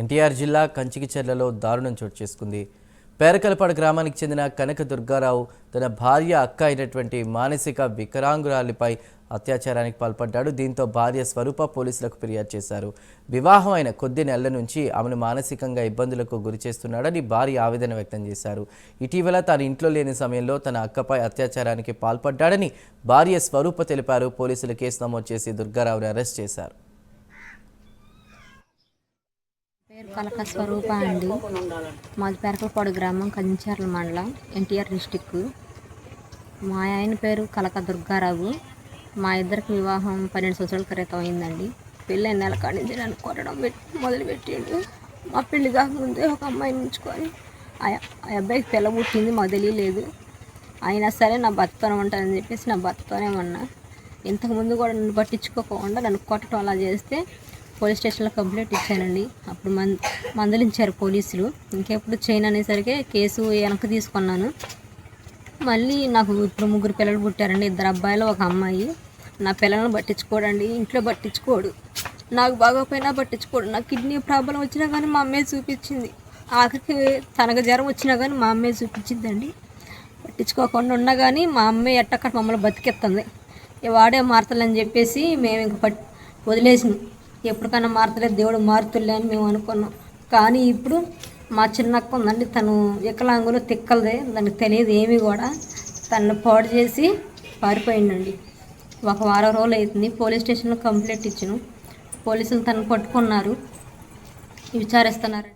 ఎన్టీఆర్ జిల్లా కంచికిచెర్లలో దారుణం చోటు చేసుకుంది. పేరకలపాడు గ్రామానికి చెందిన కనక దుర్గారావు తన భార్య అక్క అయినటువంటి మానసిక వికలాంగురాలిపై అత్యాచారానికి పాల్పడ్డాడు. దీంతో భార్య స్వరూప పోలీసులకు ఫిర్యాదు చేశారు. వివాహం అయిన కొద్ది నెలల నుంచి ఆమెను మానసికంగా ఇబ్బందులకు గురి చేస్తున్నాడని భార్య ఆవేదన వ్యక్తం చేశారు. ఇటీవల తాను ఇంట్లో లేని సమయంలో తన అక్కపై అత్యాచారానికి పాల్పడ్డాడని భార్య స్వరూప తెలిపారు. పోలీసులు కేసు నమోదు చేసి దుర్గారావుని అరెస్ట్ చేశారు. పేరు కలక స్వరూప అండి. మాది పేరకలపాడు గ్రామం, కంచిచెర్ల మండలం, ఎన్టీఆర్ డిస్టిక్. మా ఆయన పేరు కలక దుర్గారావు. మా ఇద్దరికి వివాహం 12 సంవత్సరాల క్రితం అయిందండి. పెళ్ళైన నెల కాడి నుంచి నన్ను కొట్టడం మొదలుపెట్టిండు. మా పెళ్లి కాకముందే ఒక అమ్మాయిని ఉంచుకొని ఆ అబ్బాయికి పిల్ల పుట్టింది, మాకు తెలియలేదు. అయినా సరే నా భర్తతోనే ఉంటానని చెప్పేసి నా భర్తతోనే ఉన్నా. ఇంతకుముందు కూడా నన్ను పట్టించుకోకుండా నన్ను కొట్టడం అలా చేస్తే పోలీస్ స్టేషన్లో కంప్లైంట్ ఇచ్చానండి. అప్పుడు మందలించారు పోలీసులు. ఇంకెప్పుడు చేయను అనేసరికి కేసు వెనక్కి తీసుకున్నాను. మళ్ళీ నాకు ఇప్పుడు 3 పిల్లలు పుట్టారండి, 2 అబ్బాయిలు 1 అమ్మాయి. నా పిల్లలను పట్టించుకోడండి, ఇంట్లో పట్టించుకోడు. నాకు బాగోపోయినా పట్టించుకోడు. నాకు కిడ్నీ ప్రాబ్లం వచ్చినా కానీ మా అమ్మే చూపించింది. ఆఖరికి తనకు జ్వరం వచ్చినా కానీ మా అమ్మే చూపించిందండి. పట్టించుకోకుండా ఉన్నా కానీ మా అమ్మే ఎట్టక్కడ మమ్మల్ని బతికెత్తుంది. వాడే మారతలని చెప్పేసి మేము ఇంక వదిలేసినాం. ఎప్పటికైనా మారతలేదు, దేవుడు మారుతులే అని మేము అనుకున్నాం. కానీ ఇప్పుడు మా చిన్నక్క ఉందండి, తను వికలాంగులు తిక్కలదే, దానికి తెలియదు ఏమీ కూడా. తను పాడు చేసి పారిపోయిందండి. 1 వారం రోజులు అవుతుంది. పోలీస్ స్టేషన్లో కంప్లైంట్ ఇచ్చాను. పోలీసులు తను పట్టుకున్నారు, విచారిస్తున్నారు.